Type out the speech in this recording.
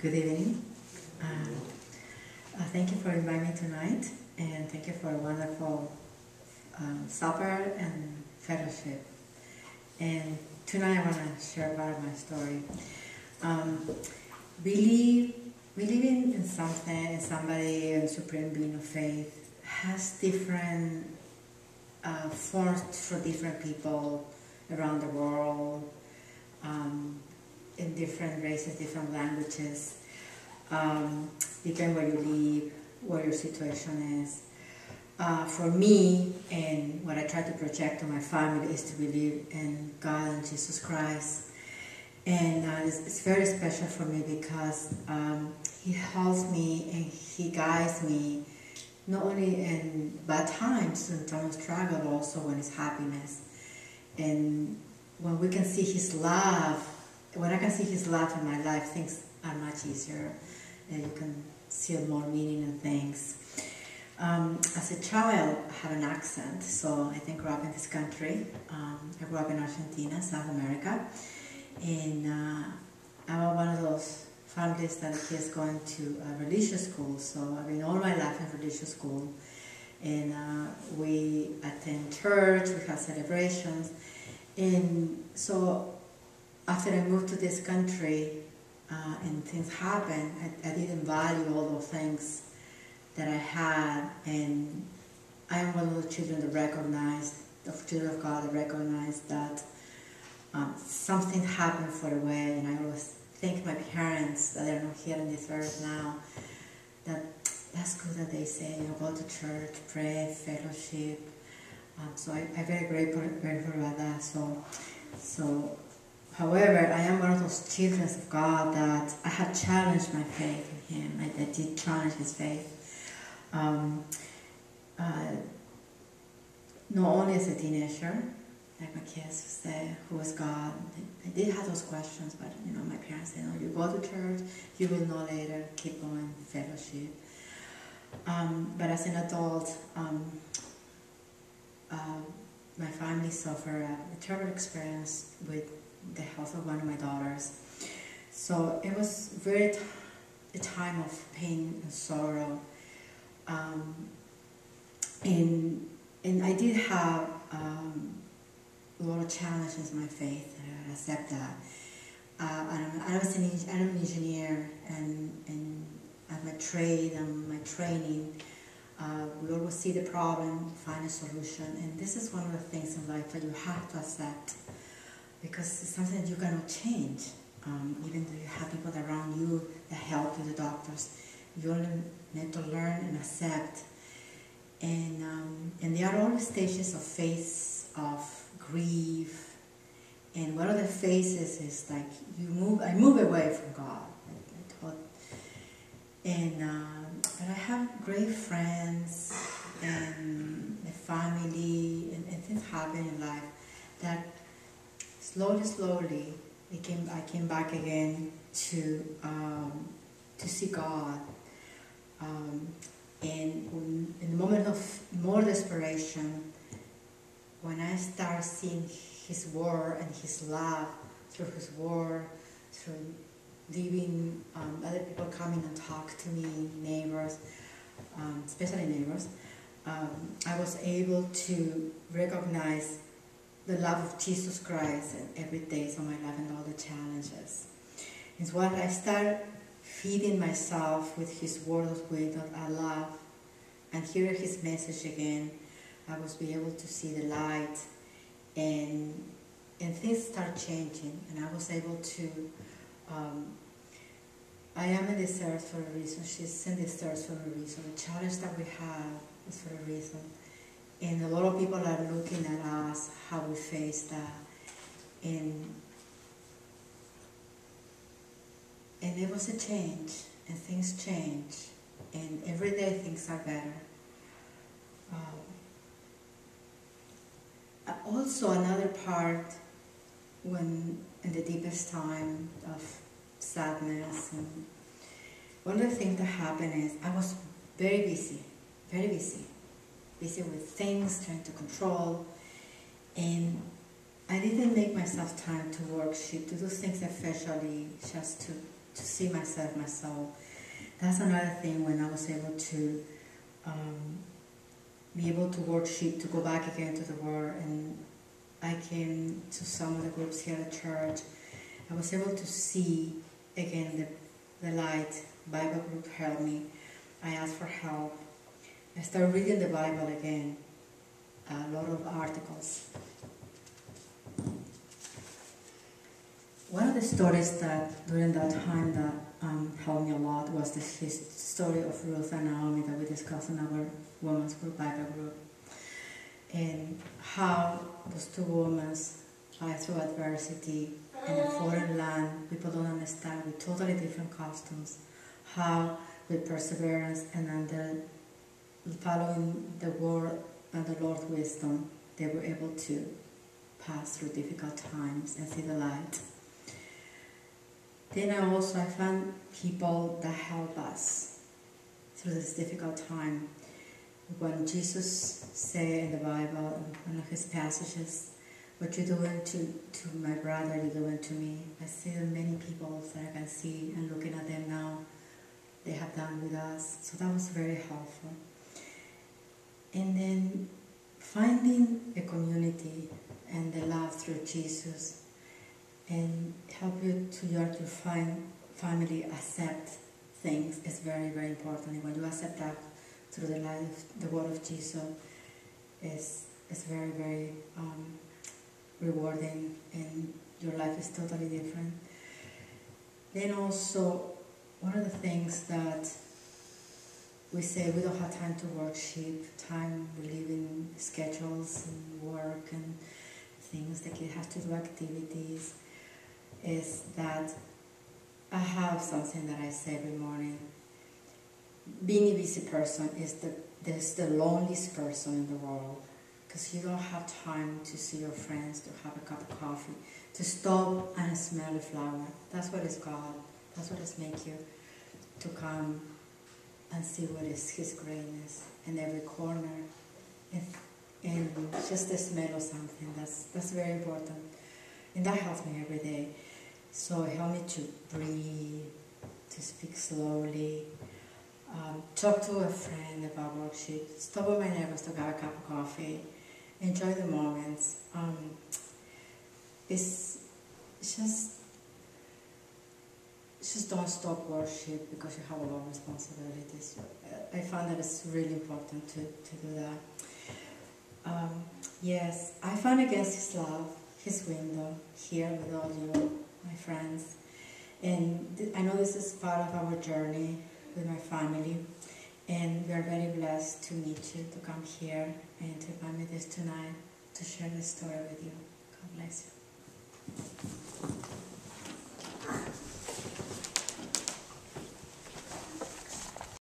Good evening. Thank you for inviting me tonight, and thank you for a wonderful supper and fellowship. And tonight I want to share about my story. We live in something, in somebody, a supreme being of faith, has different forms for different people around the world, in different races, different languages, depending where you live, what your situation is. For me, and what I try to project to my family is to believe in God and Jesus Christ. And it's very special for me because He helps me and He guides me, not only in bad times, in times of struggle, but also when it's happiness. And when we can see His love, when I can see His love in my life, things are much easier, and you can see more meaning in things. As a child, I had an accent, so I think I grew up in this country. I grew up in Argentina, South America, and I'm one of those families that is going to a religious school, so I've been all my life in religious school, and we attend church, we have celebrations, and so after I moved to this country and things happened, I didn't value all those things that I had, and I am one of the children that recognized, the children of God that recognized that something happened for the way, and I always thank my parents that they're not here on this earth now, that's good that they say, go to church, pray, fellowship. So I'm very grateful about that. So, however, I am one of those children of God that I have challenged my faith in Him. I did challenge His faith. Not only as a teenager, like my kids say, who is God? I did have those questions, but my parents said, no, you go to church, you will know later, keep going, fellowship. But as an adult, my family suffered a terrible experience with the health of one of my daughters. So it was a time of pain and sorrow. And I did have a lot of challenges in my faith, and I accept that. I'm an engineer, and at my trade and my training, we always see the problem, find a solution, and this is one of the things in life that you have to accept, because it's something that you cannot change. Even though you have people around you that help you, the doctors, you only need to learn and accept. And there are all the stages of phase of grief, and one of the phases is like I move away from God. But I have great friends and a family, and things happen in life that slowly I came back again to see God. And in the moment of more desperation, when I start seeing His word and His love through His word, through leaving other people coming and talk to me, neighbors, especially neighbors, I was able to recognize the love of Jesus Christ in every day of my life and all the challenges. It's when I start feeding myself with His word of wisdom I love, and hear His message again, I was be able to see the light, and things start changing, and I was able to, I am in this earth for a reason, she's in this earth for a reason, the challenge that we have is for a reason, and a lot of people are looking at us, how we face that, and it was a change, and things change, and every day things are better. Also another part, when in the deepest time of sadness, and one of the things that happened is I was very busy with things, trying to control, and I didn't make myself time to worship, to do things especially just to see myself, my soul. That's another thing when I was able to be able to worship, to go back again to the Word, and I came to some of the groups here at church. I was able to see again the light. Bible group helped me. I asked for help. I started reading the Bible again, a lot of articles. One of the stories that during that time that helped me a lot was the story of Ruth and Naomi that we discussed in our women's group, Bible group, and how those two women fight through adversity in a foreign land, people don't understand, with totally different customs, how with perseverance and under following the word and the Lord's wisdom, they were able to pass through difficult times and see the light. Then I found people that help us through this difficult time. When Jesus said in the Bible, in one of his passages, what you're doing to my brother, you're doing to me. I see many people that I can see, and looking at them now, they have done with us. So that was very helpful. And then finding a community and the love through Jesus, and help you to find family accept things is very, very important. And when you accept that through the life, the word of Jesus is very, very rewarding, and your life is totally different. Then also, one of the things that we say we don't have time to worship, we live in schedules and work and things, the kid has to do activities, is that I have something that I say every morning. Being a busy person is the loneliest person in the world, because you don't have time to see your friends, to have a cup of coffee, to stop and smell a flower. That's what it's called. That's what it's make you, to come and see what is His greatness in every corner, and just the smell of something. That's very important, and that helps me every day. So it helped me to breathe, to speak slowly, talk to a friend about worship, stop with my neighbors to have a cup of coffee, enjoy the moments. It's just don't stop worship because you have a lot of responsibilities. I found that it's really important to do that. Yes, I found Against His Love, His window, here with all you, my friends. And I know this is part of our journey with my family. And we are very blessed to meet you, to come here and to invite me this tonight to share this story with you. God bless you.